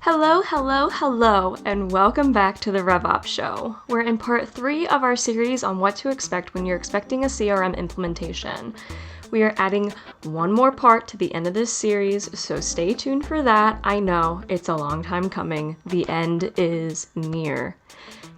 Hello, hello, hello, and welcome back to the RevOps show. We're in part 3 of our series on what to expect when you're expecting a CRM implementation. We are adding one more part to the end of this series, so stay tuned for that. I know, it's a long time coming. The end is near.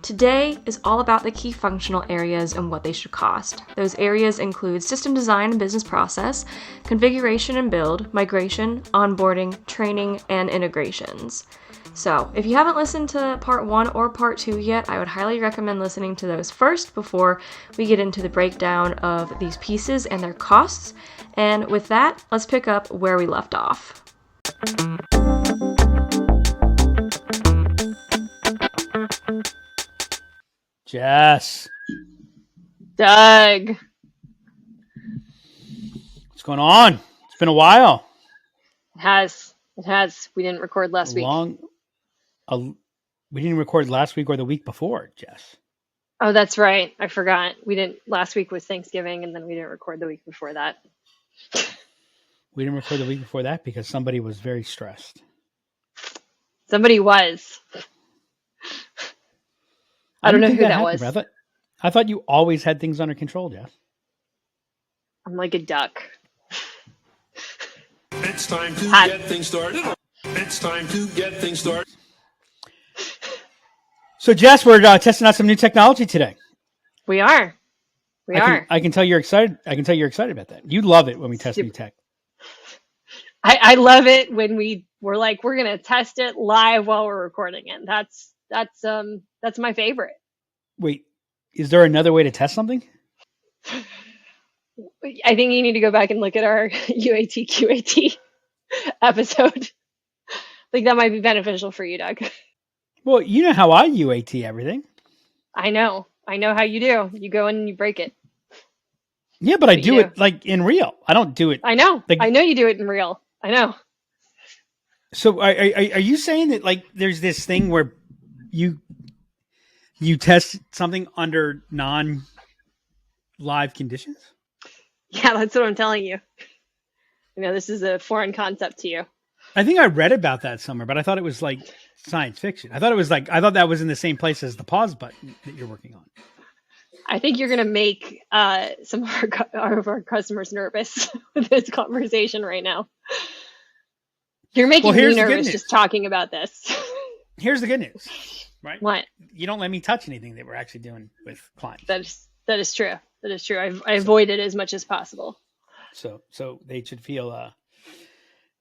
Today is all about the key functional areas and what they should cost. Those areas include system design and business process, configuration and build, migration, onboarding, training, and integrations. So, if you haven't listened to part 1 or part 2 yet, I would highly recommend listening to those first before we get into the breakdown of these pieces and their costs. And with that, let's pick up where we left off. Jess. Doug. What's going on? It's been a while. It has. We didn't record last week. We didn't record last week or the week before, Jess. Oh, that's right. I forgot. We didn't. Last week was Thanksgiving, and then we didn't record the week before that. We didn't record the week before that because somebody was very stressed. Somebody was. I don't know who that was. I thought you always had things under control, Jess. I'm like a duck. It's time to get things started. So, Jess, we're testing out some new technology today. We are. I can tell you're excited. I can tell you're excited about that. You love it when we test new tech. I love it when we're like, we're going to test it live while we're recording it. That's my favorite. Wait, is there another way to test something? I think you need to go back and look at our UAT QAT episode. I think that might be beneficial for you, Doug. Well, you know how I UAT everything. I know how you do. You go in and you break it. Yeah, but I do it like in real. I don't do it. I know. Like, I know you do it in real. I know. So are you saying that like there's this thing where you test something under non-live conditions? Yeah, that's what I'm telling you. You know, this is a foreign concept to you. I think I read about that somewhere, but I thought it was like science fiction. I thought that was in the same place as the pause button that you're working on. I think you're going to make some of our customers nervous with this conversation right now. You're making me nervous just talking about this. Here's the good news, right? What? You don't let me touch anything that we're actually doing with clients. That is true. I avoid it as much as possible. So they should feel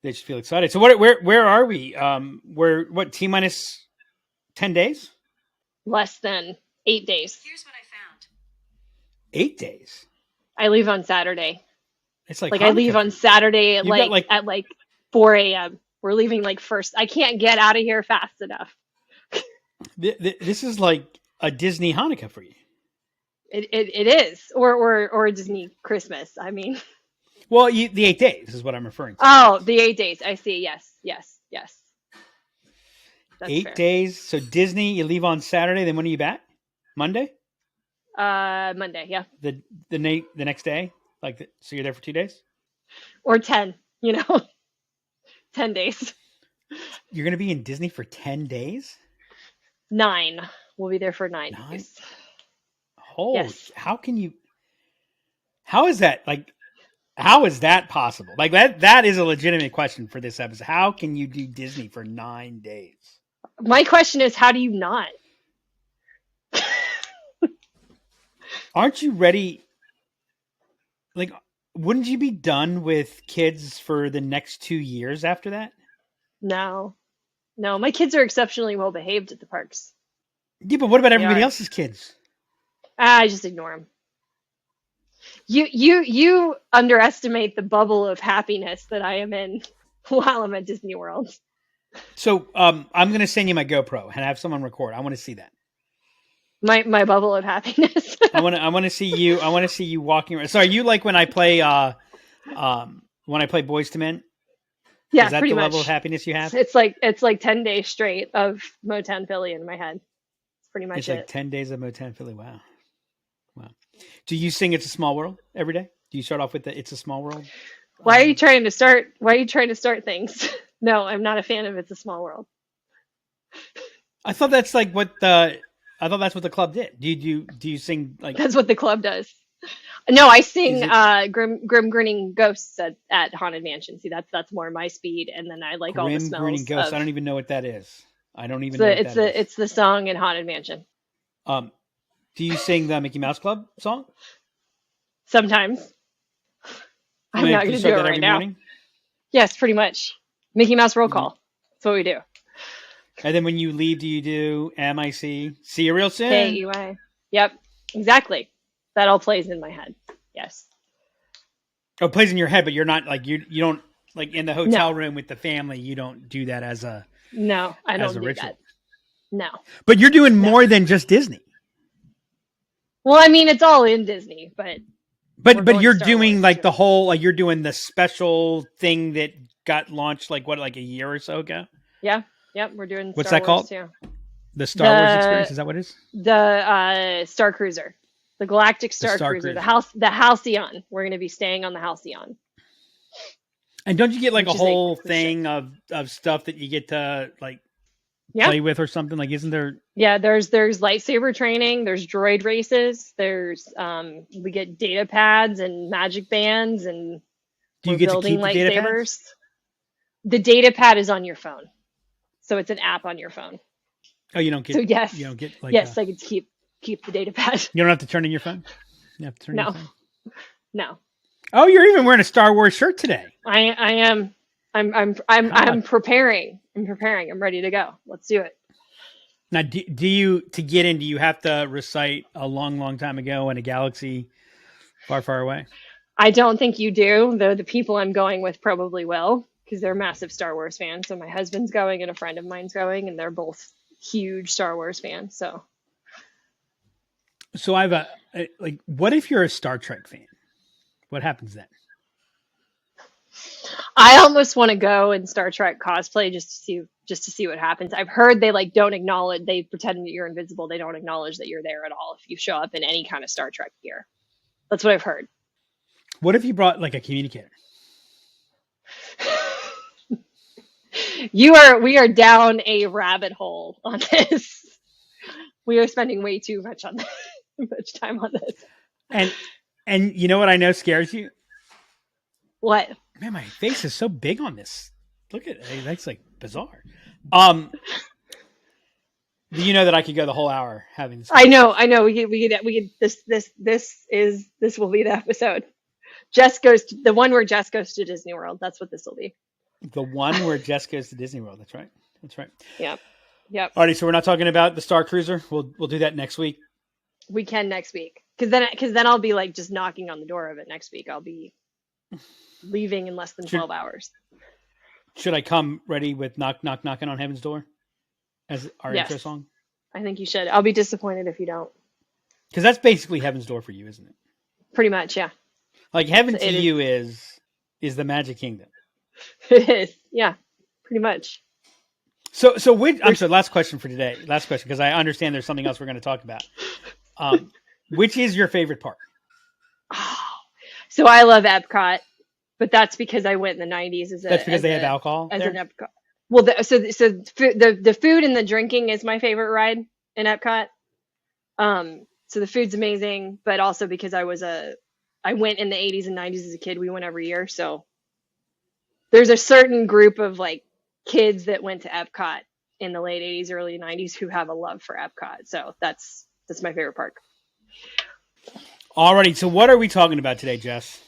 excited. So where are we? We're what, T minus 10 days? Less than 8 days. Here's what I found. 8 days. I leave on Saturday. It's like I leave on Saturday at 4 a.m. We're leaving first. I can't get out of here fast enough. This is like a Disney Hanukkah for you. It is, or a Disney Christmas. I mean, well, the 8 days is what I'm referring to. Oh, the 8 days. I see. Yes. That's 8 fair. days. So Disney, you leave on Saturday. Then when are you back? Monday. Monday. Yeah. The next day, so you're there for 2 days, or 10. 10 days. You're going to be in Disney for 10 days. 9. We'll be there for 9 days. Oh, yes. How is that? How is that possible? That is a legitimate question for this episode. How can you do Disney for 9 days? My question is, how do you not? Aren't you ready? Wouldn't you be done with kids for the next 2 years after that? No, my kids are exceptionally well behaved at the parks. Yeah, but what about everybody else's kids? I just ignore them. You underestimate the bubble of happiness that I am in while I'm at Disney World. So I'm going to send you my GoPro and have someone record. I want to see that. My bubble of happiness. I want to see you. I want to see you walking around. So are you like when I play Boys to Men? Yeah, is that pretty the much. level of happiness you have? It's like 10 days straight of Motown Philly in my head. It's pretty much It's like 10 days of Motown Philly. Wow. Do you sing "It's a Small World" every day? Do you start off with the "It's a Small World"? Why are you trying to start things? No, I'm not a fan of "It's a Small World." I thought that's like what the club did. Do you sing like? That's what the club does. No, I sing it grim grinning ghosts at Haunted Mansion. See, that's more my speed, and then I like all the Grim smells Grinning Ghost? of. I don't even know what that is. I don't even know what that is. It's the song in Haunted Mansion. Do you sing the Mickey Mouse Club song? Sometimes. I'm not going to do it right now. Morning? Yes, pretty much. Mickey Mouse roll call. That's what we do. And then when you leave, do you do MIC? See you real soon. KUI. Yep, exactly. That all plays in my head. Yes. Oh, it plays in your head, but you're not like you don't like in the hotel room with the family. You don't do that as a I don't do ritual. that. No. But you're doing more than just Disney. Well, I mean, it's all in Disney, but you're doing like the whole like you're doing the special thing that got launched like a year or so ago. Yeah. Yep. We're doing. What's Star that Wars called? Too. The Star Wars experience. Is that what it is? The Star Cruiser, the Galactic Star Cruiser, the Halcyon. We're going to be staying on the Halcyon. And don't you get like a whole thing of stuff that you get to like play with or something? Like, isn't there? Yeah, there's lightsaber training. There's droid races. There's we get data pads and magic bands, and do you get to keep the data pads? The data pad is on your phone, so it's an app on your phone. Oh, you don't get. So yes, you don't get like. Yes, I can keep the data pad. You don't have to turn in your phone. You have to turn in your phone. No. Oh, you're even wearing a Star Wars shirt today. I am. I'm preparing. I'm ready to go. Let's do it. Now, do you to get in? Do you have to recite a long, long time ago in a galaxy far, far away? I don't think you do. Though the people I'm going with probably will, because they're massive Star Wars fans. So my husband's going and a friend of mine's going, and they're both huge Star Wars fans. So I have like, what if you're a Star Trek fan? What happens then? I almost want to go in Star Trek cosplay just to see what happens. I've heard they like don't acknowledge, they pretend that you're invisible. They don't acknowledge that you're there at all if you show up in any kind of Star Trek gear. That's what I've heard. What if you brought like a communicator? We are down a rabbit hole on this. We are spending way too much time on this. And you know what I know scares you? What? Man, my face is so big on this. Look at it. That's like bizarre. You know that I could go the whole hour having this. I know. We could. This will be the episode. Jess goes to the one where Jess goes to Disney World. That's what this will be. The one where Jess goes to Disney World. That's right. Yep. Alrighty, so we're not talking about the Star Cruiser. We'll do that next week. We can next week, because then I'll be like just knocking on the door of it next week. I'll be leaving in less than 12 hours. Should I come ready with knocking on heaven's door as our intro song? I think you should. I'll be disappointed if you don't. Because that's basically heaven's door for you, isn't it? Pretty much, yeah. Like heaven to you is the Magic Kingdom. It is, yeah, pretty much. So I'm sorry, last question for today. Last question, because I understand there's something else we're going to talk about. Which is your favorite park? So I love Epcot, but that's because I went in the 90s That's because they have alcohol as there? an Epcot. Well, the food and the drinking is my favorite ride in Epcot. So the food's amazing, but also because I went in the 80s and 90s as a kid. We went every year, so there's a certain group of like kids that went to Epcot in the late 80s, early 90s who have a love for Epcot. So that's my favorite park. Alrighty, so what are we talking about today, Jess?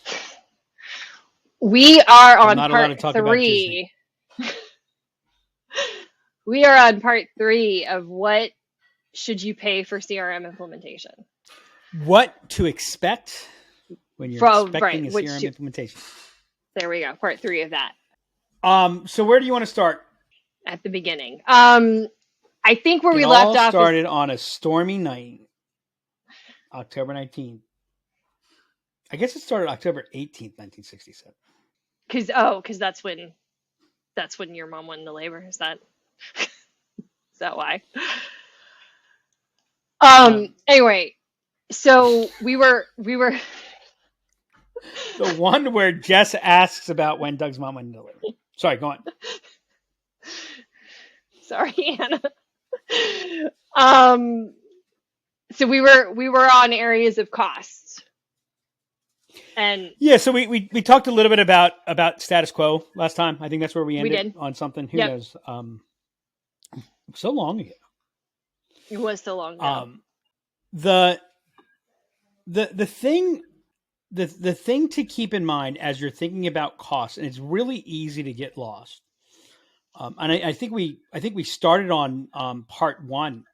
We are on part 3. We are on part 3 of what should you pay for CRM implementation. What to expect when you're expecting a CRM implementation. There we go. Part 3 of that. So where do you want to start? At the beginning. I think where we left off started on a stormy night, October 19th. I guess it started October 18th, 1967. Because that's when your mom went into labor. Is that why? Anyway, so we were the one where Jess asks about when Doug's mom went into labor. Sorry, go on. Sorry, Anna. So we were on areas of costs, and Yeah, so we talked a little bit about status quo last time. I think that's where we ended did. on something. Who Yep. knows? So long ago. It was so long ago. The thing the thing to keep in mind as you're thinking about costs, and it's really easy to get lost. And I think we started on part one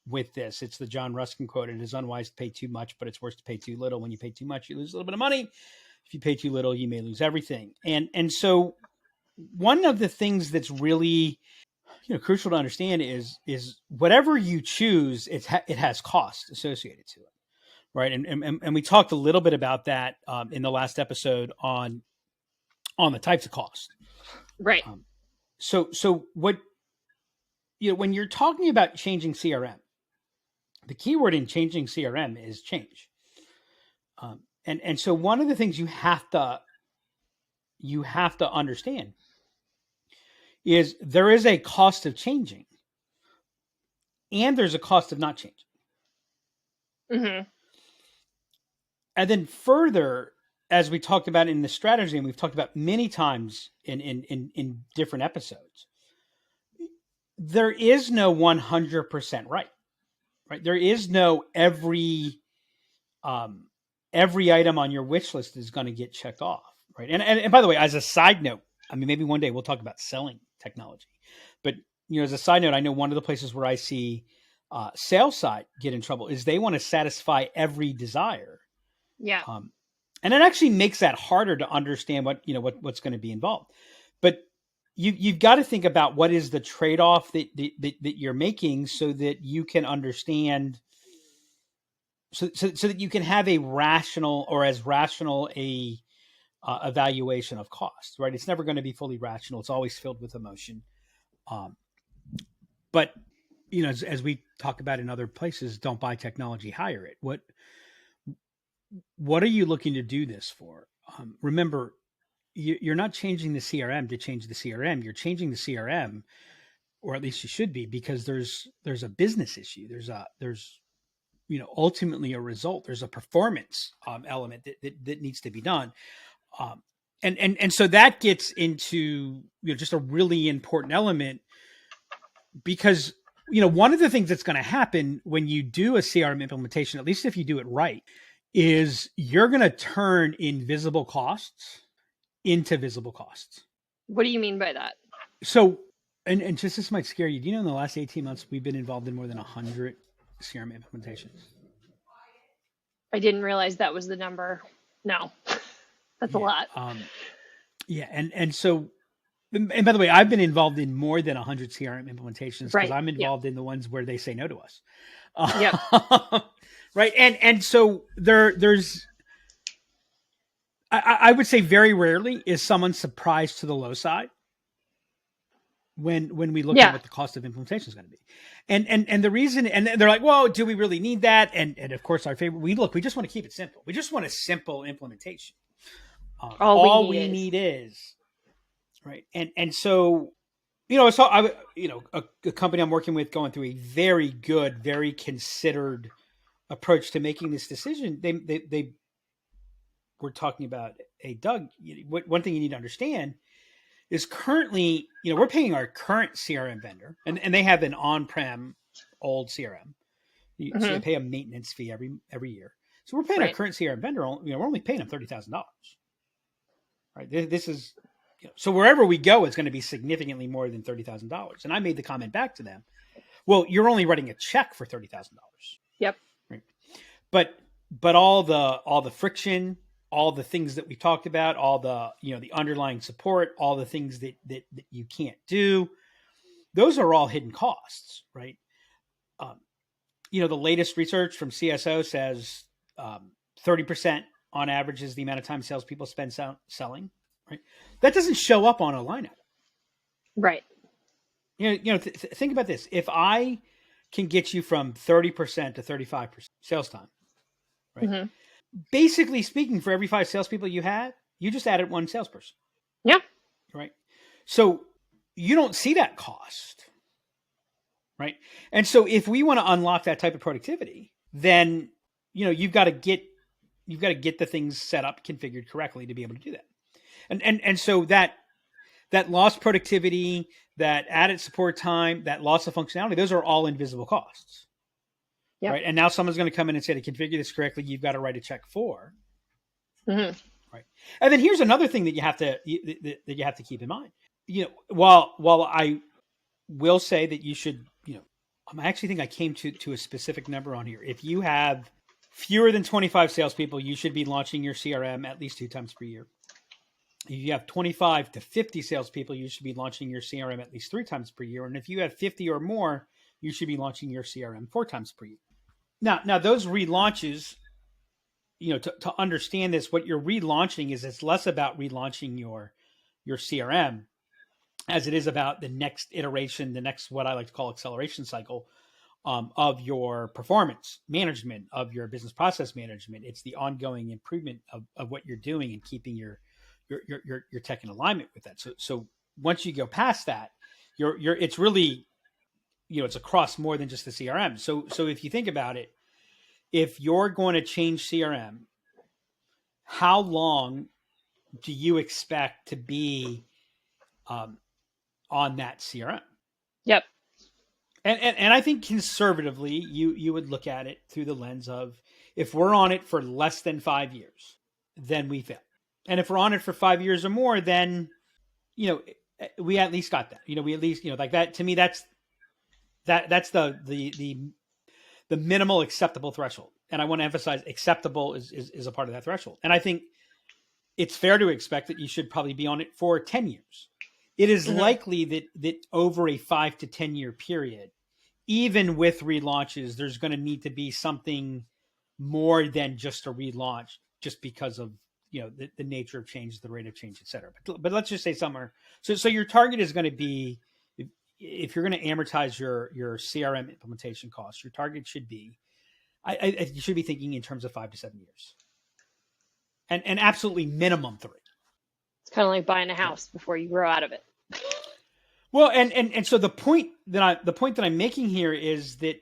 with this. It's the John Ruskin quote: "It is unwise to pay too much, but it's worse to pay too little. When you pay too much, you lose a little bit of money. If you pay too little, you may lose everything." And so one of the things that's really crucial to understand is whatever you choose, it has cost associated to it, right? And we talked a little bit about that in the last episode on the types of cost, Right. So what when you're talking about changing CRM, the keyword in changing CRM is change. And so one of the things you have to understand is there is a cost of changing, and there's a cost of not changing. Mm-hmm. And then further, as we talked about in the strategy, and we've talked about many times in different episodes, there is no 100% right. There is no every item on your wish list is going to get checked off, right? And by the way, as a side note, I mean, maybe one day we'll talk about selling technology, but as a side note, I know one of the places where I see sales side get in trouble is they want to satisfy every desire. Yeah. And it actually makes that harder to understand what's going to be involved. But you've got to think about what is the trade-off that you're making so that you can understand, so that you can have a rational or as rational a evaluation of cost, right? It's never going to be fully rational. It's always filled with emotion. But as we talk about in other places, don't buy technology, hire it. What are you looking to do this for? Remember, you're not changing the CRM to change the CRM. You're changing the CRM, or at least you should be, because there's a business issue. There's ultimately a result. There's a performance element that needs to be done. And so that gets into just a really important element, because one of the things that's going to happen when you do a CRM implementation, at least if you do it right, is you're going to turn invisible costs into visible costs. What do you mean by that? So, and just this might scare you. Do you know in the last 18 months, we've been involved in more than 100 CRM implementations? I didn't realize that was the number. No, that's a lot. And so, and by the way, I've been involved in more than 100 CRM implementations because I'm involved in the ones where they say no to us. Right. And so there's, I would say very rarely is someone surprised to the low side when we look at what the cost of implementation is going to be. And the reason, and they're like, well, do we really need that? And of course our favorite, we just want to keep it simple. We just want a simple implementation. All we need is right. And so, so a company I'm working with going through a very good, very considered approach to making this decision. They were talking about, hey, Doug, one thing you need to understand is currently, we're paying our current CRM vendor, and they have an on-prem old CRM. So they pay a maintenance fee every year. So we're paying our current CRM vendor, we're only paying them $30,000. Right? This is, so wherever we go, it's going to be significantly more than $30,000. And I made the comment back to them, well, you're only writing a check for $30,000. Yep. Right. But all the friction, all the things that we talked about, all the, the underlying support, all the things that you can't do, those are all hidden costs, right? The latest research from CSO says 30% on average is the amount of time salespeople spend selling, right? That doesn't show up on a line item. Right. Think about this. If I can get you from 30% to 35% sales time, right? Mm-hmm. Basically speaking, for every 5 salespeople you have, you just added 1 salesperson. Yeah. Right. So you don't see that cost. right? And so if we want to unlock that type of productivity, then, you've got to get the things set up, configured correctly to be able to do that. And so that lost productivity, that added support time, that loss of functionality, those are all invisible costs. Yep. Right. And now someone's going to come in and say, to configure this correctly, you've got to write a check for. Mm-hmm. Right. And then here's another thing that you have to keep in mind. While I will say that you should, I actually think I came to a specific number on here. If you have fewer than 25 salespeople, you should be launching your CRM at least 2 times per year. If you have 25 to 50 salespeople, you should be launching your CRM at least 3 times per year. And if you have 50 or more, you should be launching your CRM 4 times per year. Now those relaunches, to understand this, what you're relaunching is, it's less about relaunching your CRM as it is about the next iteration, the next, what I like to call acceleration cycle of your performance management, of your business process management. It's the ongoing improvement of what you're doing and keeping your tech in alignment with that. So once you go past that, it's really, it's across more than just the CRM. So if you think about it, if you're going to change CRM, how long do you expect to be on that CRM? Yep. And I think conservatively, you would look at it through the lens of, if we're on it for less than 5 years, then we fail. And if we're on it for 5 years or more, then, we at least got that. We at least, like that. To me, that's the minimal acceptable threshold. And I want to emphasize, acceptable is a part of that threshold. And I think it's fair to expect that you should probably be on it for 10 years. It is likely that over a 5 to 10 year period, even with relaunches, there's going to need to be something more than just a relaunch, just because of, the nature of change, the rate of change, et cetera. But let's just say somewhere. So your target is going to be, if you're going to amortize your CRM implementation costs, your target should be, you should be thinking in terms of 5 to 7 years, and absolutely minimum 3. It's kind of like buying a house before you grow out of it. Well, and so the point that I'm making here is that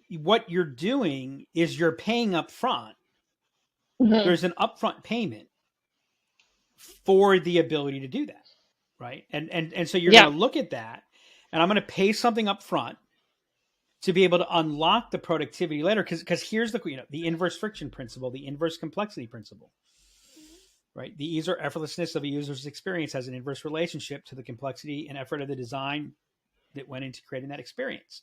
what you're doing is you're paying up front. Mm-hmm. There's an upfront payment for the ability to do that, right? And so you're going to look at that, and I'm going to pay something up front to be able to unlock the productivity later. Because here's the inverse friction principle, the inverse complexity principle, right? The ease or effortlessness of a user's experience has an inverse relationship to the complexity and effort of the design that went into creating that experience,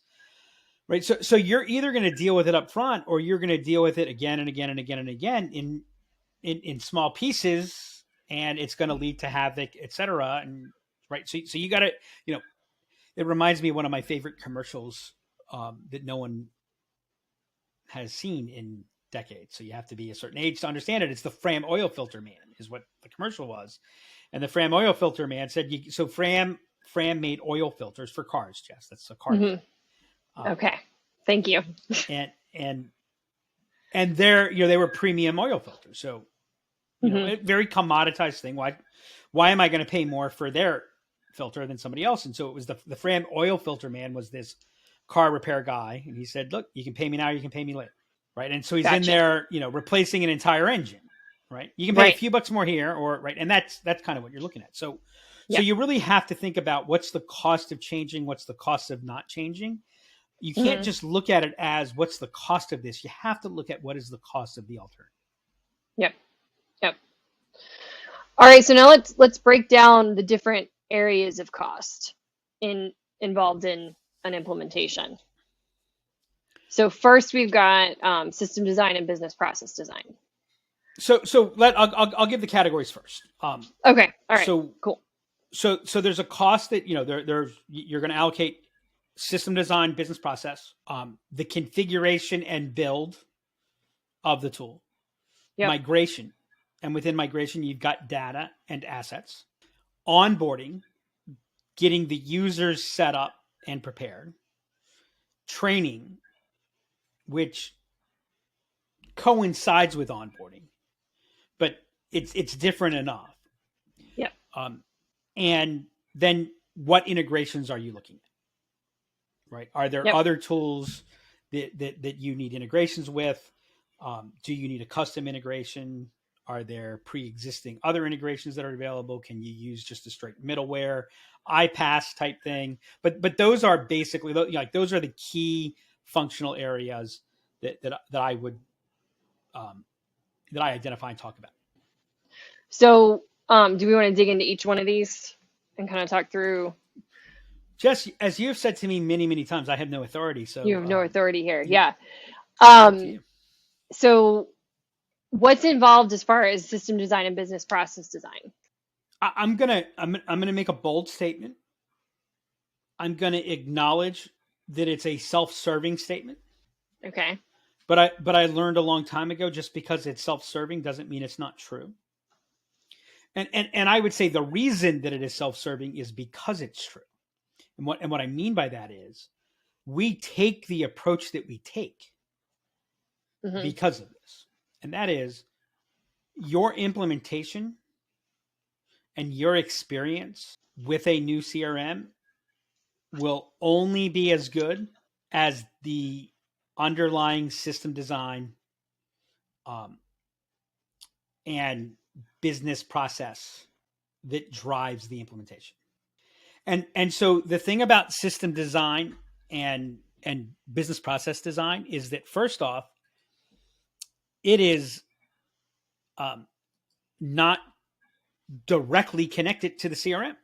right? So you're either going to deal with it up front, or you're going to deal with it again and again and again and again in small pieces, and it's going to lead to havoc, et cetera. And right. So you got to, it reminds me of one of my favorite commercials that no one has seen in decades. So you have to be a certain age to understand it. It's the Fram oil filter man is what the commercial was. And the Fram oil filter man said, so Fram made oil filters for cars, Jess. That's a car. Mm-hmm. Okay. Thank you. And they were premium oil filters. So, a very commoditized thing. Why am I going to pay more for their filter than somebody else? And so it was the Fram oil filter man was this car repair guy. And he said, look, you can pay me now, you can pay me later. Right. And so he's in there, replacing an entire engine. Right. You can pay a few bucks more here, or right. And that's kind of what you're looking at. So you really have to think about what's the cost of changing, what's the cost of not changing. You can't just look at it as what's the cost of this. You have to look at what is the cost of the alternative. Yep. All right. So now let's break down the different areas of cost involved in an implementation. So first we've got system design and business process design. So I'll give the categories first. Okay. All right. So cool. So there's a cost that you're going to allocate system design, business process, the configuration and build of the tool, migration, and within migration you've got data and assets, onboarding, getting the users set up and prepared, training, which coincides with onboarding, but it's different enough. And then what integrations are you looking at? right? Are there Yep. other tools that you need integrations with? Do you need a custom integration? Are there pre-existing other integrations that are available? Can you use just a straight middleware, iPaaS type thing? But those are basically, like, those are the key functional areas that I would that I identify and talk about. So, do we want to dig into each one of these and kind of talk through? Jess, as you've said to me many, many times, I have no authority. So You have no authority here. yeah. Yeah. So what's involved as far as system design and business process design? I'm gonna make a bold statement. I'm gonna acknowledge that it's a self-serving statement. Okay. But I learned a long time ago, just because it's self-serving doesn't mean it's not true. And I would say the reason that it is self-serving is because it's true. And what I mean by that is, we take the approach that we take because of this. And that is, your implementation and your experience with a new CRM will only be as good as the underlying system design and business process that drives the implementation. And so the thing about system design and business process design is that, first off, it is not directly connected to the CRM.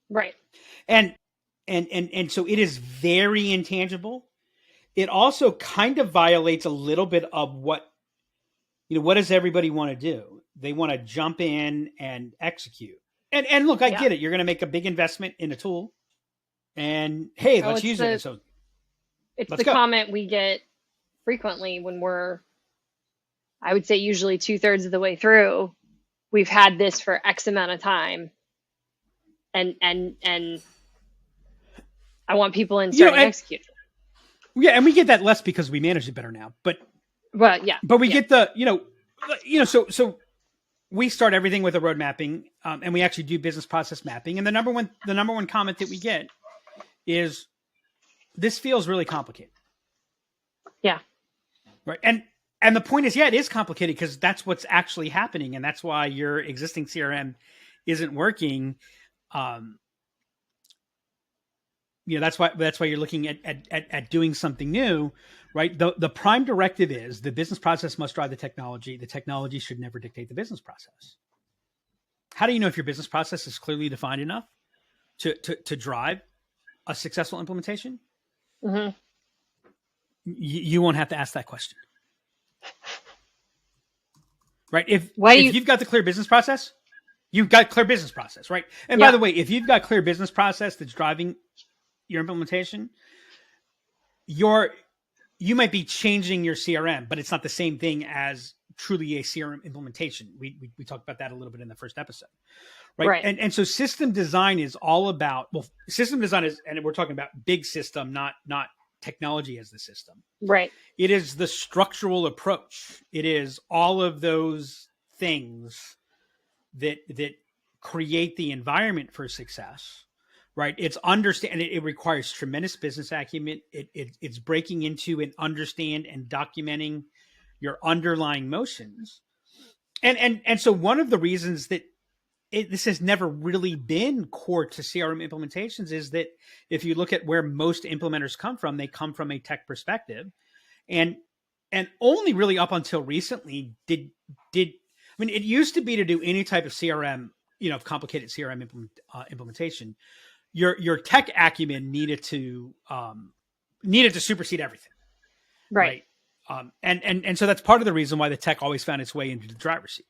Right. And so it is very intangible. It also kind of violates a little bit of what does everybody want to do? They want to jump in and execute. And look, I get it. You're going to make a big investment in a tool, and hey, let's use it. So it's the comment we get frequently when we're, I would say, usually 2/3 of the way through. We've had this for X amount of time, and I want people in starting to execute. Yeah, and we get that less because we manage it better now. But we get the so we start everything with a road mapping, and we actually do business process mapping. And the number one comment that we get is, this feels really complicated. Yeah. Right. And the point is, it is complicated because that's what's actually happening, and that's why your existing CRM isn't working. That's why you're looking at doing something new, right? The prime directive is, the business process must drive the technology. The technology should never dictate the business process. How do you know if your business process is clearly defined enough to drive a successful implementation? Mm-hmm. You won't have to ask that question, right? If you've got the clear business process, you've got clear business process, right? And by the way, if you've got clear business process that's driving your implementation, you might be changing your CRM, but it's not the same thing as truly a CRM implementation. We talked about that a little bit in the first episode, right? And so system design is all about, system design is, and we're talking about big system, not technology as the system. Right. It is the structural approach. It is all of those things that create the environment for success. Right. It's it requires tremendous business acumen. It's breaking into and understand and documenting your underlying motions. And so one of the reasons that this has never really been core to CRM implementations is that, if you look at where most implementers come from, they come from a tech perspective. And only really up until recently it used to be, to do any type of CRM, complicated CRM implementation, your tech acumen needed to supersede everything. Right. And so that's part of the reason why the tech always found its way into the driver's seat.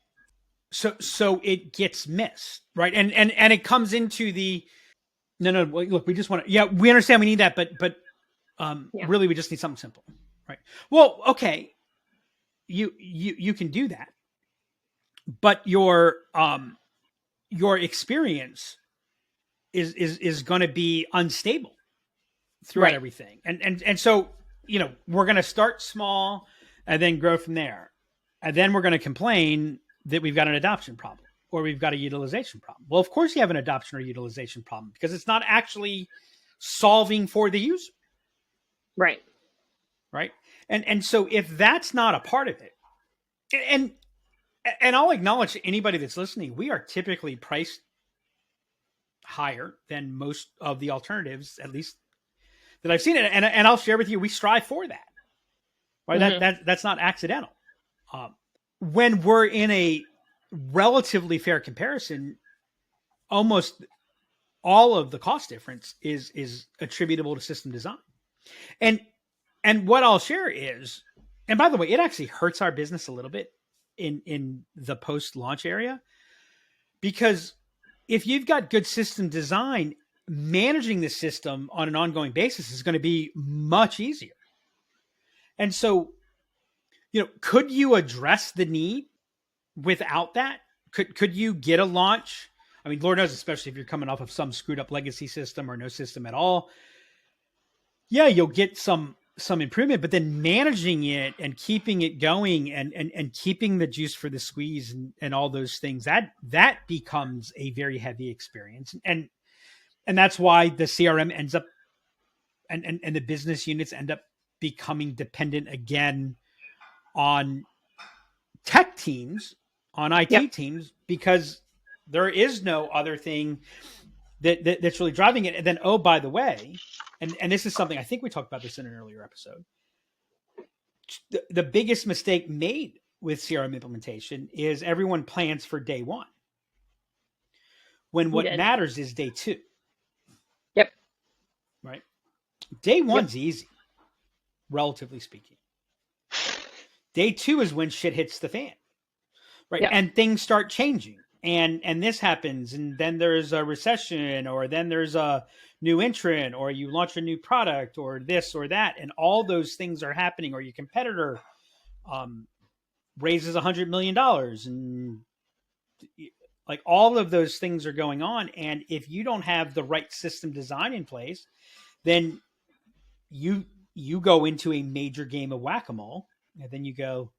So it gets missed, right? And it comes into the, no, look, we just want to, we understand we need that, but really we just need something simple, right? Well, okay, you can do that, but your experience is going to be unstable throughout everything. And so, we're going to start small and then grow from there. And then we're going to complain that we've got an adoption problem or we've got a utilization problem. Well, of course you have an adoption or utilization problem, because it's not actually solving for the user. Right. Right. And so if that's not a part of it, and I'll acknowledge to anybody that's listening, we are typically priced higher than most of the alternatives, at least that I've seen it. And I'll share with you, we strive for that. Right. Mm-hmm. That's not accidental. When we're in a relatively fair comparison, almost all of the cost difference is attributable to system design. And what I'll share is, and by the way, it actually hurts our business a little bit in the post-launch area, because if you've got good system design, managing the system on an ongoing basis is going to be much easier. And so, could you address the need without that? Could you get a launch? I mean, Lord knows, especially if you're coming off of some screwed up legacy system or no system at all. Yeah, you'll get some improvement, but then managing it and keeping it going and keeping the juice for the squeeze and all those things, that becomes a very heavy experience. And that's why the CRM ends up and the business units end up becoming dependent again on tech teams, on IT teams, because there is no other thing that's really driving it. And then, oh, by the way, and this is something, I think we talked about this in an earlier episode. The biggest mistake made with CRM implementation is everyone plans for day one, when what matters is day two. Yep. Right. Day one's easy, relatively speaking. Day two is when shit hits the fan. Right. Yep. And things start changing. And this happens, and then there's a recession, or then there's a new entrant, or you launch a new product, or this or that, and all those things are happening, or your competitor raises $100 million, and like all of those things are going on. And if you don't have the right system design in place, then you go into a major game of whack-a-mole, and then you go,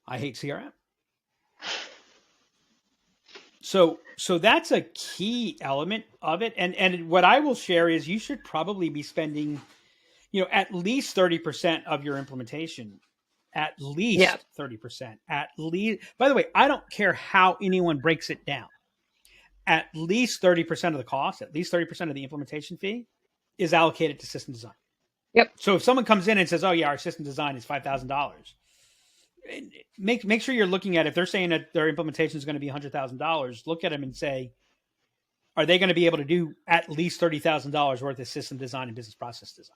I hate CRM. So that's a key element of it. And what I will share is you should probably be spending, at least 30% of your implementation, at least 30%, at least. By the way, I don't care how anyone breaks it down. At least 30% of the cost, at least 30% of the implementation fee is allocated to system design. Yep. So if someone comes in and says, oh yeah, our system design is $5,000. Make sure you're looking at, if they're saying that their implementation is going to be $100,000, look at them and say, are they going to be able to do at least $30,000 worth of system design and business process design?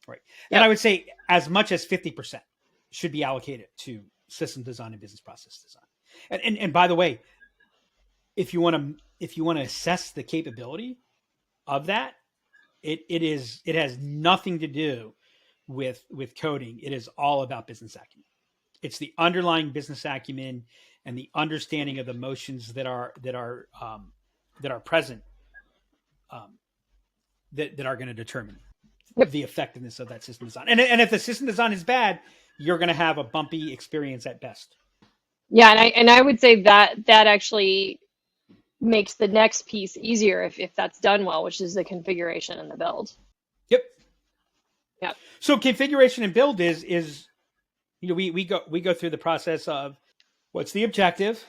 Right. Yep. And I would say as much as 50% should be allocated to system design and business process design. And by the way, if you want to assess the capability of that, it has nothing to do with coding. It is all about business acumen. It's the underlying business acumen and the understanding of the motions that are present that are going to determine the effectiveness of that system design. And if the system design is bad, you're going to have a bumpy experience at best. Yeah, and I would say that actually makes the next piece easier if that's done well, which is the configuration and the build. Yep. Yep. So configuration and build is we go through the process of what's the objective,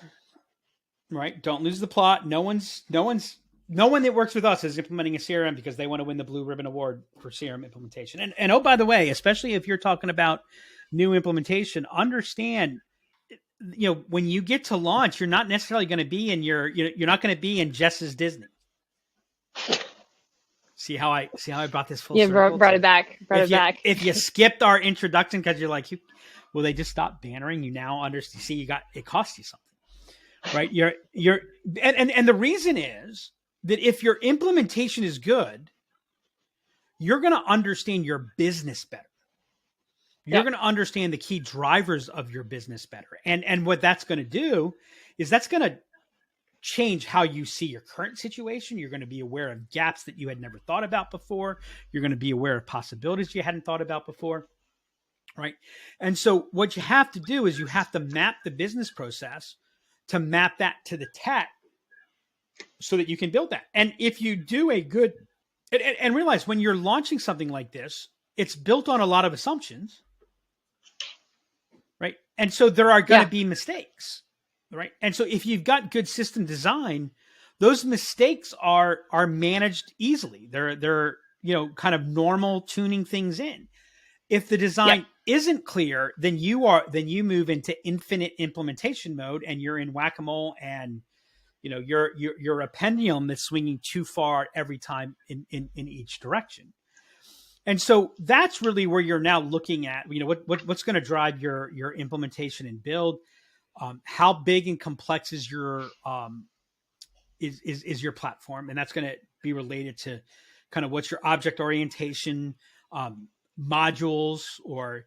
right? Don't lose the plot. No one that works with us is implementing a CRM because they want to win the Blue Ribbon Award for CRM implementation. And oh, by the way, especially if you're talking about new implementation, understand, when you get to launch, you're not necessarily going to be in you're not going to be in Jess's Disney. See how I brought this full circle? Yeah, brought it back. If you skipped our introduction because you're like, will they just stop bannering? You now understand. See, it costs you something, right? And the reason is that if your implementation is good, you're going to understand your business better. You're going to understand the key drivers of your business better. And what that's going to do is that's going to change how you see your current situation. You're going to be aware of gaps that you had never thought about before. You're going to be aware of possibilities you hadn't thought about before. Right. And so what you have to do is you have to map the business process to map that to the tech so that you can build that. And if you do a good And realize when you're launching something like this, it's built on a lot of assumptions, right? And so there are going to be mistakes, right? And so if you've got good system design, those mistakes are managed easily. They're kind of normal tuning things in. If the design isn't clear, then you move into infinite implementation mode, and you're in whack-a-mole, and you're a pendulum that's swinging too far every time in each direction. And so that's really where you're now looking at, what's going to drive your implementation and build. How big and complex is your is your platform, and that's going to be related to kind of what's your object orientation, modules, or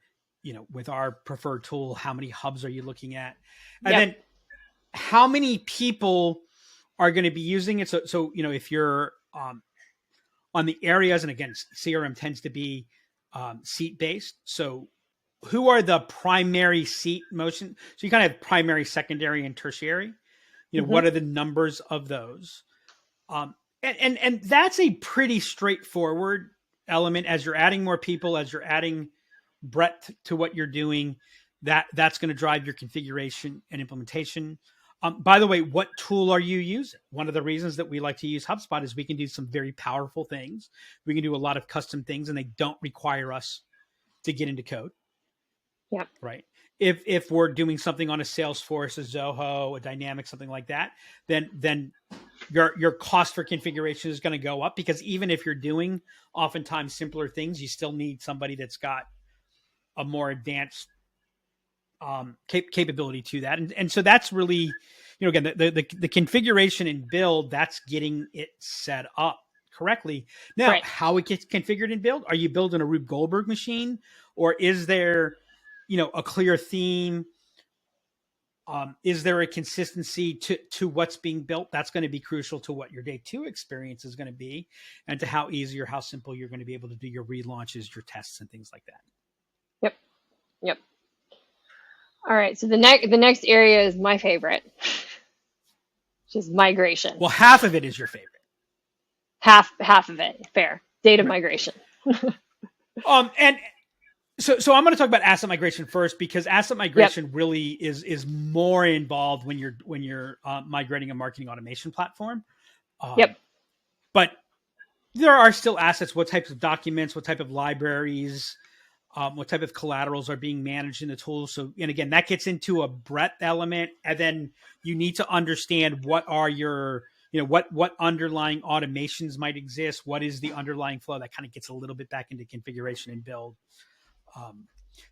with our preferred tool, how many hubs are you looking at, and then how many people are going to be using it. So if you're on the areas, and again, CRM tends to be seat based. So who are the primary seat motion? So you kind of have primary, secondary, and tertiary. What are the numbers of those? And that's a pretty straightforward element. As you're adding more people, as you're adding breadth to what you're doing, that's going to drive your configuration and implementation. By the way, what tool are you using? One of the reasons that we like to use HubSpot is we can do some very powerful things. We can do a lot of custom things, and they don't require us to get into code. Yeah. Right. If we're doing something on a Salesforce, a Zoho, a Dynamics, something like that, then your cost for configuration is going to go up, because even if you're doing oftentimes simpler things, you still need somebody that's got a more advanced capability to that. And so that's really, again, the configuration and build, that's getting it set up correctly. Now, how it gets configured and built, are you building a Rube Goldberg machine, or is there, a clear theme? Is there a consistency to what's being built? That's going to be crucial to what your day 2 experience is going to be, and to how easy or how simple you're going to be able to do your relaunches, your tests, and things like that. Yep. All right. So the next area is my favorite, which is migration. Well, half of it is your favorite. Half of it. Fair. Data migration. And so I'm going to talk about asset migration first, because asset migration really is more involved when you're migrating a marketing automation platform. But there are still assets. What types of documents? What type of libraries? What type of collaterals are being managed in the tool? So, and again, that gets into a breadth element, and then you need to understand what are your, what underlying automations might exist. What is the underlying flow? That kind of gets a little bit back into configuration and build.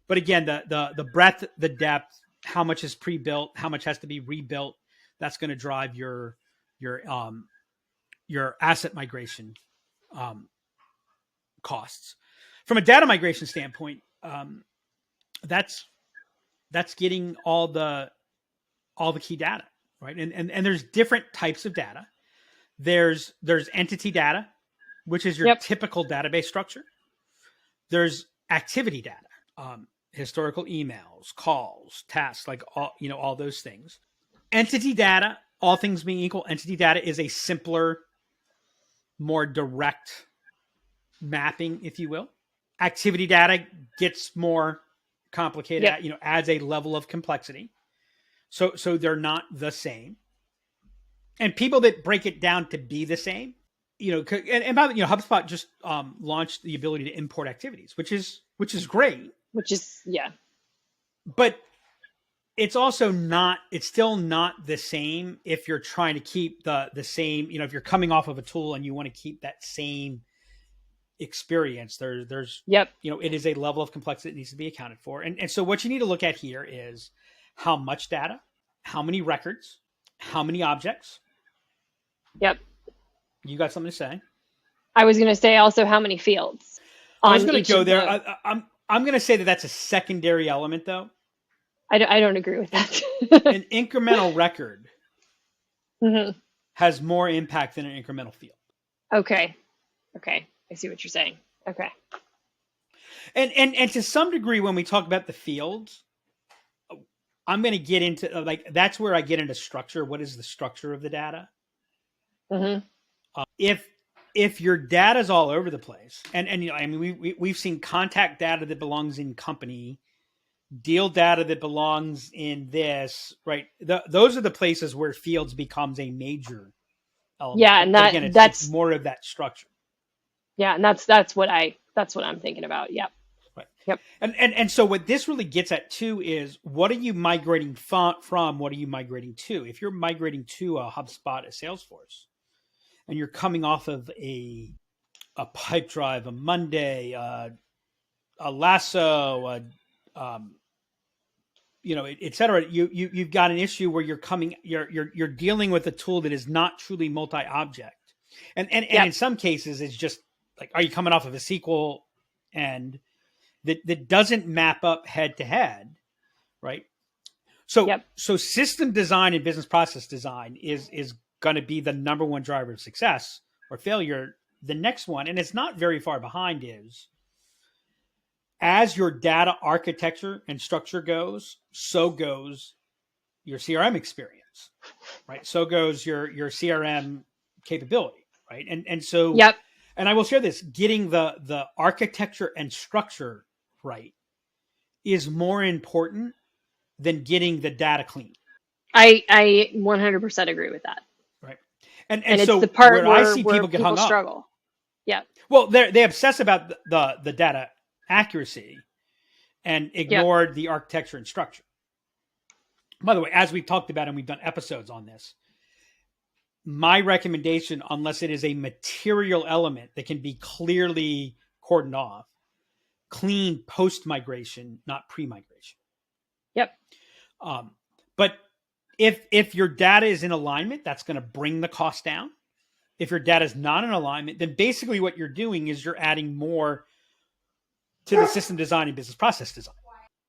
But again, the breadth, the depth, how much is pre-built, how much has to be rebuilt, that's going to drive your asset migration costs. From a data migration standpoint, that's getting all the key data, right? And there's different types of data. There's entity data, which is your typical database structure. There's activity data, historical emails, calls, tasks, like all those things. Entity data, all things being equal, entity data is a simpler, more direct mapping, if you will. Activity data gets more complicated, adds a level of complexity. So they're not the same. And people that break it down to be the same, and by the way, HubSpot just launched the ability to import activities, which is great. But it's also not, it's still not the same if you're trying to keep the same, if you're coming off of a tool and you want to keep that same experience, there's it is a level of complexity that needs to be accounted for. And so what you need to look at here is how much data, how many records, how many objects. You got something to say? I was going to say also how many fields. I was going to go there. I'm going to say that that's a secondary element, though. I don't agree with that. An incremental record has more impact than an incremental field. Okay. I see what you're saying. Okay. And to some degree, when we talk about the fields, I'm going to get into that's where I get into structure. What is the structure of the data? If if your data's all over the place, and I mean, we've seen contact data that belongs in company, deal data that belongs in this, right? Those are the places where fields becomes a major element. Yeah, and but again, it's more of that structure. Yeah, and that's what I'm thinking about. Yep. Right. Yep. And so what this really gets at too is, what are you migrating from? What are you migrating to? If you're migrating to a HubSpot, a Salesforce, and you're coming off of a Pipedrive, a Monday, a Lasso, et cetera, you've got an issue where you're dealing with a tool that is not truly multi-object. And in some cases, it's just like, are you coming off of a SQL and that doesn't map up head to head, right? So system design and business process design is going to be the number one driver of success or failure. The next one, and it's not very far behind, is as your data architecture and structure goes, so goes your CRM experience, right? So goes your CRM capability, right? And so, and I will share this, getting the architecture and structure right is more important than getting the data clean. I 100% agree with that. Right. And it's so the part where I see people get hung struggle. up. Yeah. Well, they obsess about the data accuracy and ignored the architecture and structure. By the way, as we've talked about, and we've done episodes on this, my recommendation, unless it is a material element that can be clearly cordoned off, clean post-migration, not pre-migration. Yep. But if your data is in alignment, that's going to bring the cost down. If your data is not in alignment, then basically what you're doing is you're adding more to the system design and business process design.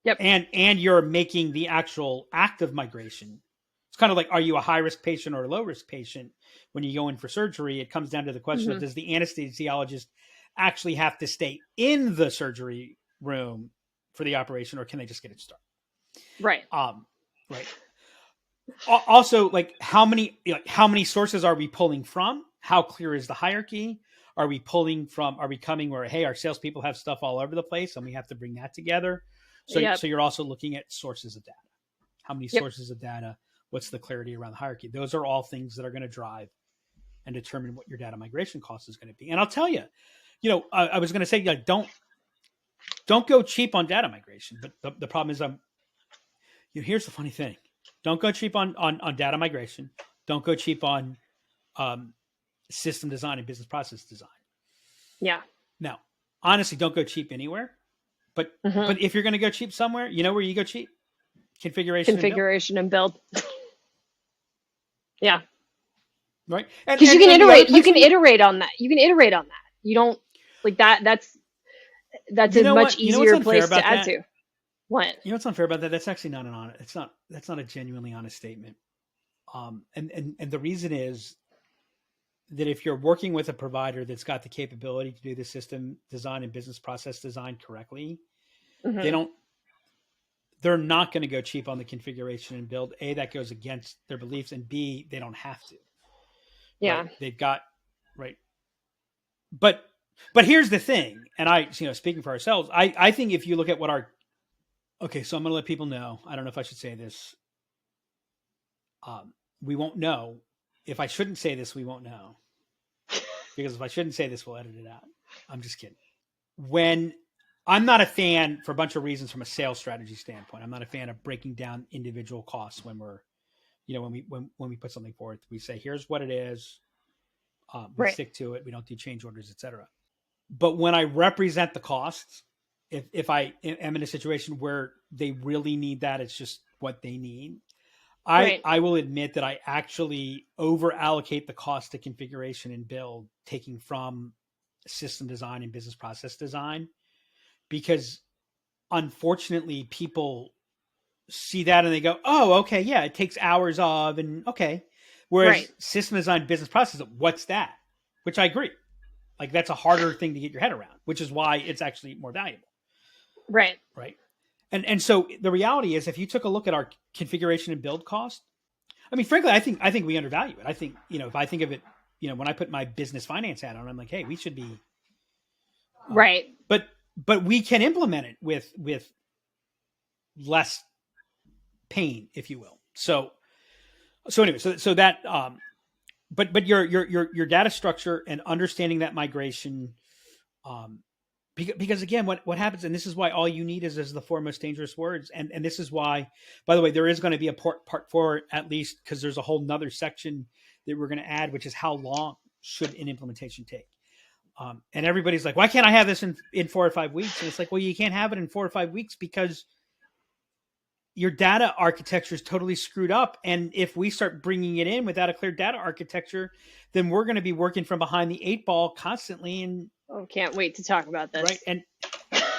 Yep. And you're making the actual act of migration. It's kind of like, are you a high-risk patient or a low-risk patient when you go in for surgery? It comes down to the question of, does the anesthesiologist actually have to stay in the surgery room for the operation, or can they just get it started? Right. Right. Also, like, how many sources are we pulling from? How clear is the hierarchy? Are we coming where, hey, our salespeople have stuff all over the place and we have to bring that together? So you're also looking at sources of data. How many sources of data? What's the clarity around the hierarchy? Those are all things that are going to drive and determine what your data migration cost is going to be. And I'll tell you, I was going to say, like, don't go cheap on data migration. But the problem is, here's the funny thing: don't go cheap on data migration. Don't go cheap on system design and business process design. Yeah. Now, honestly, don't go cheap anywhere. But if you're going to go cheap somewhere, you know where you go cheap? Configuration and build. Yeah. Right. Because you can iterate. You can iterate on that. You don't like that. That's a much easier place to add to. What? You know what's unfair about that? That's actually not that's not a genuinely honest statement. And the reason is that if you're working with a provider that's got the capability to do the system design and business process design correctly, they're not going to go cheap on the configuration and build. A, that goes against their beliefs, and B, they don't have to. Yeah. Right? They've got, right. But here's the thing. And speaking for ourselves, I think if you look at what so I'm going to let people know, I don't know if I should say this. We won't know. If I shouldn't say this, we won't know. Because if I shouldn't say this, we'll edit it out. I'm just kidding. When I'm not a fan, for a bunch of reasons from a sales strategy standpoint, I'm not a fan of breaking down individual costs when we're, when we put something forth. We say, here's what it is. We stick to it. We don't do change orders, et cetera. But when I represent the costs, if I am in a situation where they really need that, it's just what they need. I will admit that I actually over allocate the cost to configuration and build, taking from system design and business process design, because unfortunately people see that and they go, oh, okay, yeah, it takes hours of, and okay. Whereas system design, business process, what's that? Which I agree. Like, that's a harder thing to get your head around, which is why it's actually more valuable. Right. Right. And so the reality is, if you took a look at our configuration and build cost, I mean, frankly, I think we undervalue it. I think, if I think of it when I put my business finance hat on, I'm like, hey, we should be right. But we can implement it with less pain, if you will. So anyway, so that but your data structure and understanding that migration, because again, what happens, and this is why all you need is the four most dangerous words, and this is why, by the way, there is going to be a part 4 at least, because there's a whole nother section that we're going to add, which is how long should an implementation take. And everybody's like, why can't I have this in 4 or 5 weeks? And it's like, well, you can't have it in 4 or 5 weeks because your data architecture is totally screwed up. And if we start bringing it in without a clear data architecture, then we're going to be working from behind the 8 ball constantly. And can't wait to talk about this.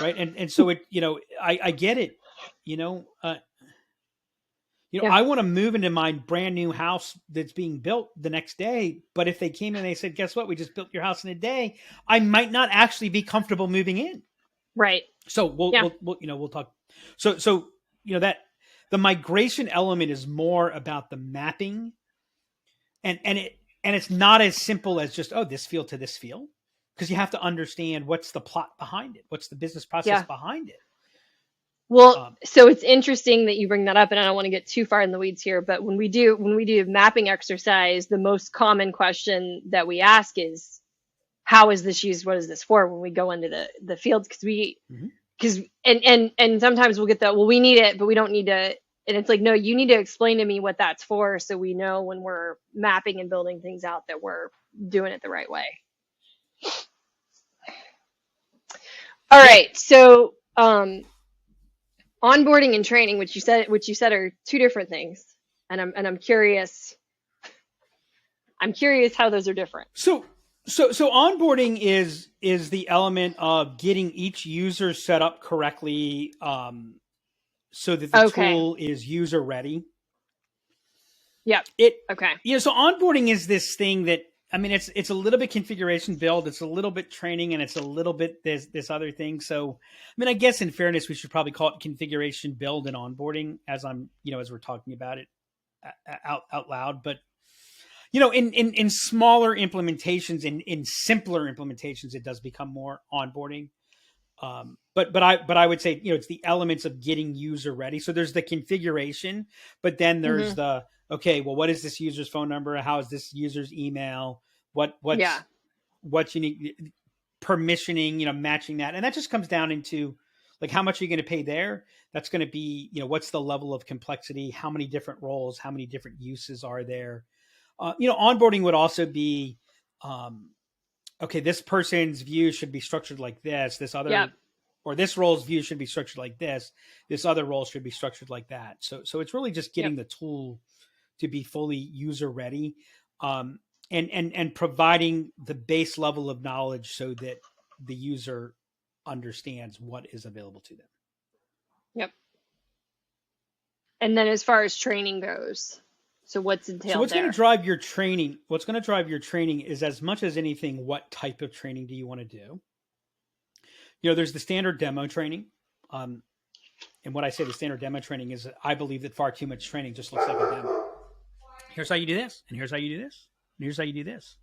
Right. And so it, I get it, I want to move into my brand new house that's being built the next day. But if they came in and they said, guess what? We just built your house in a day. I might not actually be comfortable moving in. Right. So we'll talk. So that the migration element is more about the mapping and it's not as simple as just, this field to this field, because you have to understand what's the plot behind it. What's the business process behind it? Well, so it's interesting that you bring that up, and I don't want to get too far in the weeds here, but when we do a mapping exercise, the most common question that we ask is, how is this used? What is this for? When we go into the fields, because and sometimes we'll get that, well, we need it, but we don't need to. And it's like, no, you need to explain to me what that's for, so we know when we're mapping and building things out that we're doing it the right way. All right, so onboarding and training, which you said are two different things, and I'm curious. I'm curious how those are different. So onboarding is the element of getting each user set up correctly, so that the tool is user ready. Yeah. So onboarding is this thing that, I mean, it's a little bit configuration build, it's a little bit training, and it's a little bit this other thing. So, I mean, I guess in fairness, we should probably call it configuration build and onboarding as we're talking about it out loud. But, in smaller implementations, in simpler implementations, it does become more onboarding. But I would say, it's the elements of getting user ready. So there's the configuration, but then there's the, okay, well, what is this user's phone number? How is this user's email? What's unique permissioning, matching that. And that just comes down into like, how much are you going to pay there? That's going to be, what's the level of complexity? How many different roles, how many different uses are there? Onboarding would also be, okay, this person's view should be structured like this. This other, or this role's view should be structured like this. This other role should be structured like that. So it's really just getting the tool to be fully user ready, and providing the base level of knowledge so that the user understands what is available to them. Yep. And then as far as training goes, so what's entailed there? So what's going to drive your training? What's going to drive your training is, as much as anything, what type of training do you want to do? There's the standard demo training. And what I say the standard demo training is, I believe that far too much training just looks like a demo. Here's how you do this, and here's how you do this, and here's how you do this.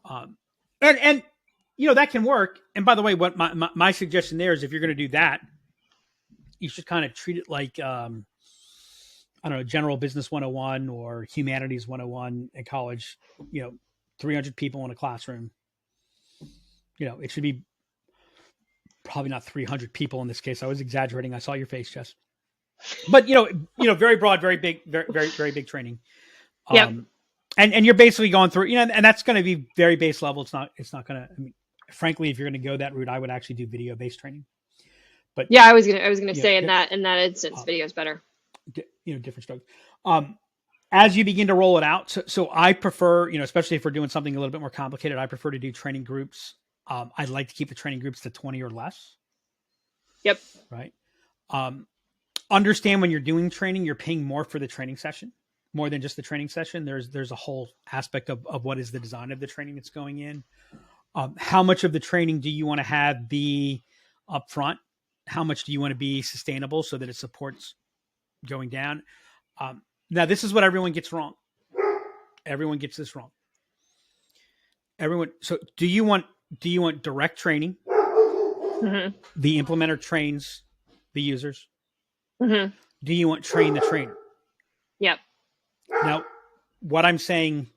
And that can work. And by the way, what my suggestion there is, if you're going to do that, you should kind of treat it like, I don't know, General Business 101 or Humanities 101 at college, 300 people in a classroom. It should be probably not 300 people in this case. I was exaggerating. I saw your face, Jess. But, very broad, very big, very, very, very big training. And you're basically going through, and that's going to be very base level. It's not going to, I mean, frankly, if you're going to go that route, I would actually do video-based training. But yeah, I was gonna say in that instance, video is better. Different strokes. As you begin to roll it out, so I prefer, especially if we're doing something a little bit more complicated, I prefer to do training groups. I'd like to keep the training groups to 20 or less. Yep. Right. Understand when you're doing training, you're paying more for the training session, more than just the training session. There's a whole aspect of what is the design of the training that's going in. How much of the training do you want to have be upfront? How much do you want to be sustainable so that it supports going down? Now, this is what everyone gets wrong. Everyone gets this wrong. everyone. So do you want direct training? Mm-hmm. The implementer trains the users. Mm-hmm. Do you want train the trainer? Yep. Now, what I'm saying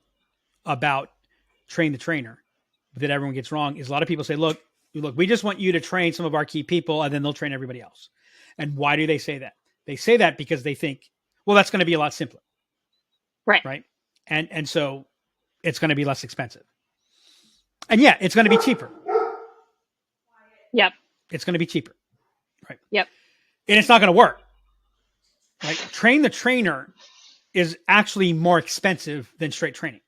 about train the trainer that everyone gets wrong is a lot of people say, look, we just want you to train some of our key people and then they'll train everybody else. And why do they say that? They say that because they think, well, that's going to be a lot simpler. Right. And so it's going to be less expensive. And yeah, it's going to be cheaper. Yep. It's going to be cheaper. Right. Yep. And it's not going to work. Right. Train the trainer is actually more expensive than straight training.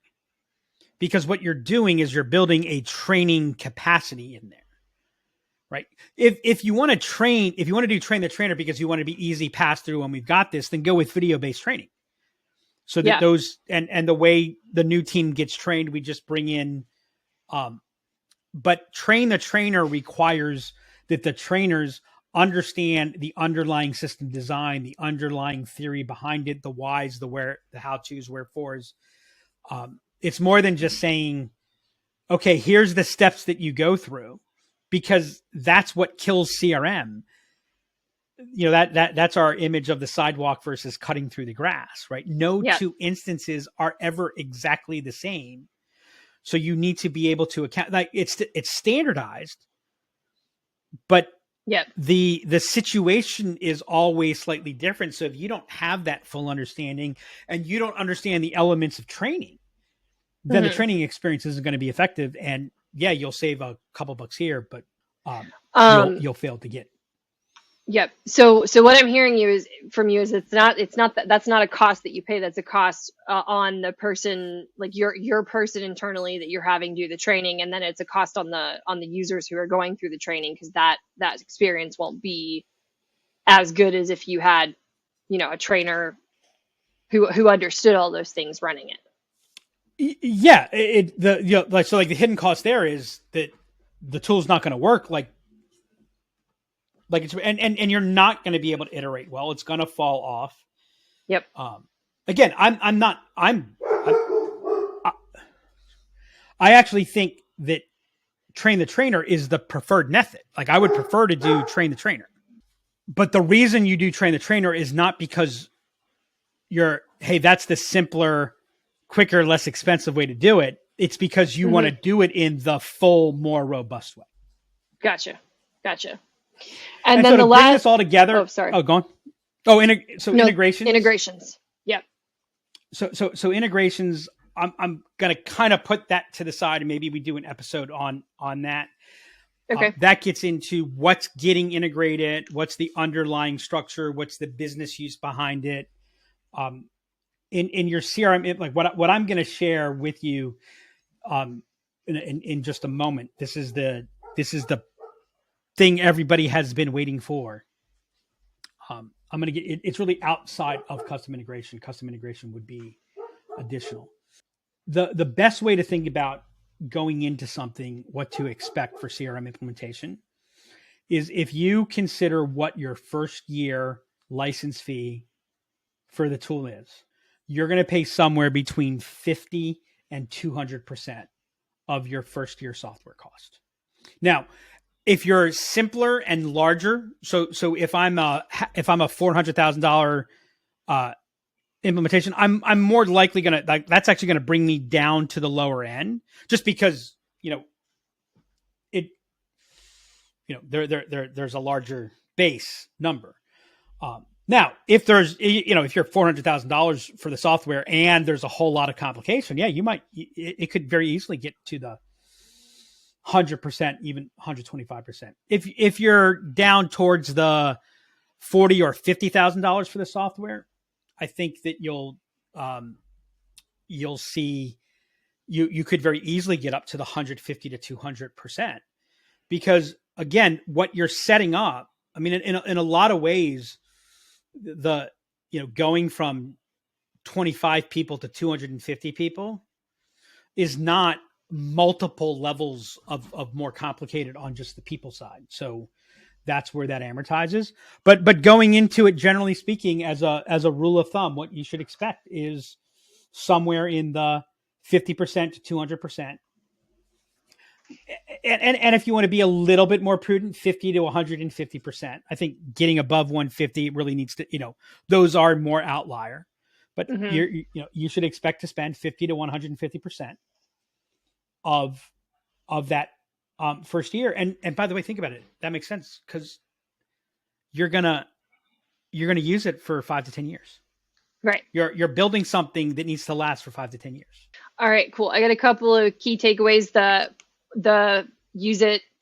Because what you're doing is you're building a training capacity in there. Right. If you want to train the trainer because you want to be easy pass through and we've got this, then go with video-based training. So that those and the way the new team gets trained, we just bring in but train the trainer requires that the trainers understand the underlying system design, the underlying theory behind it, the whys, the where, the how-tos, wherefores. It's more than just saying, okay, here's the steps that you go through, because that's what kills CRM. You know, that's our image of the sidewalk versus cutting through the grass, right? No two instances are ever exactly the same. So you need to be able to account, like it's standardized, but the situation is always slightly different. So if you don't have that full understanding and you don't understand the elements of training, then the training experience isn't going to be effective. And yeah, you'll save a couple bucks here, but you'll fail to get. Yep. So what I'm hearing from you is that's not a cost that you pay. That's a cost on the person, like your person internally that you're having do the training, and then it's a cost on the users who are going through the training, because that experience won't be as good as if you had, a trainer who understood all those things running it. Yeah, so the hidden cost there is that the tool's not going to work like it's and you're not going to be able to iterate well. It's going to fall off. Yep. Again, I actually think that train the trainer is the preferred method. Like I would prefer to do train the trainer. But the reason you do train the trainer is not because that's the simpler, quicker, less expensive way to do it. It's because you want to do it in the full, more robust way. Gotcha. And then so the to bring this all together. Oh, sorry. Oh, go on. Oh, integrations. Integrations. Yep. So integrations. I'm gonna kind of put that to the side, and maybe we do an episode on that. Okay. That gets into what's getting integrated, what's the underlying structure, what's the business use behind it. In your CRM, like what I'm going to share with you, in just a moment. This is the thing everybody has been waiting for. I'm going to get it's really outside of custom integration. Custom integration would be additional. The best way to think about going into something, what to expect for CRM implementation, is if you consider what your first year license fee for the tool is, you're going to pay somewhere between 50 and 200% of your first year software cost. Now, if you're simpler and larger, so if I'm a $400,000 implementation, I'm more likely going to, that's actually going to bring me down to the lower end, just because, there's a larger base number. Now, if there's, if you're $400,000 for the software and there's a whole lot of complication, yeah, it could very easily get to the 100%, even 125%. If you're down towards the $40,000 or $50,000 for the software, I think that you'll see you could very easily get up to the 150 to 200%, because again, what you're setting up, I mean, in a lot of ways, going from 25 people to 250 people is not multiple levels of more complicated on just the people side. So that's where that amortizes. But going into it, generally speaking, as a rule of thumb, what you should expect is somewhere in the 50% to 200%. And if you want to be a little bit more prudent, 50 to 150%. I think getting above 150 really needs to, those are more outlier. But you should expect to spend 50 to 150% of that first year. And by the way, think about it. That makes sense because you're gonna use it for 5 to 10 years. Right. You're building something that needs to last for 5 to 10 years. All right, cool. I got a couple of key takeaways. The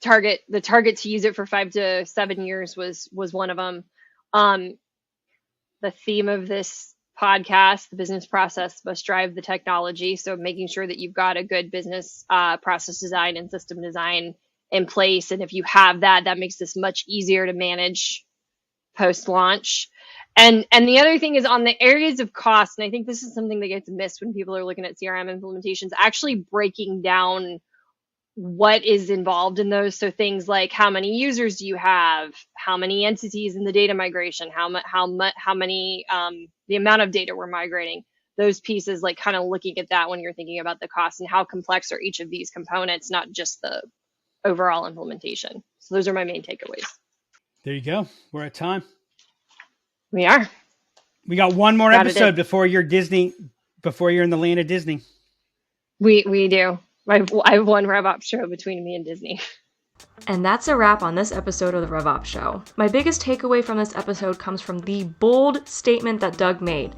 target to use it for 5 to 7 years was one of them. The theme of this podcast, the business process must drive the technology. So making sure that you've got a good business process design and system design in place. And if you have that, that makes this much easier to manage post-launch. And the other thing is on the areas of cost, and I think this is something that gets missed when people are looking at CRM implementations, actually breaking down what is involved in those. So things like how many users do you have, how many entities in the data migration, how many the amount of data we're migrating, those pieces, like kind of looking at that when you're thinking about the cost and how complex are each of these components, not just the overall implementation. So those are my main takeaways. There you go. We're at time. We are. We got one more episode before you're in the land of Disney. We do. I have one RevOps show between me and Disney. And that's a wrap on this episode of the RevOps Show. My biggest takeaway from this episode comes from the bold statement that Doug made.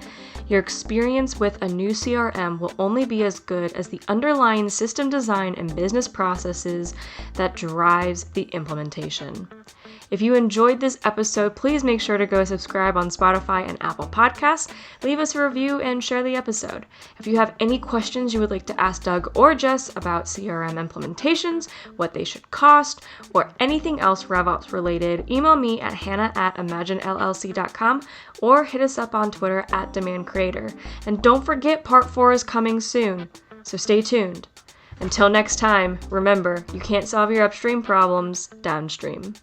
Your experience with a new CRM will only be as good as the underlying system design and business processes that drives the implementation. If you enjoyed this episode, please make sure to go subscribe on Spotify and Apple Podcasts, leave us a review, and share the episode. If you have any questions you would like to ask Doug or Jess about CRM implementations, what they should cost, or anything else RevOps related, email me at hannah@imaginellc.com or hit us up on Twitter @DemandCreator. And don't forget, Part 4 is coming soon, so stay tuned. Until next time, remember, you can't solve your upstream problems downstream.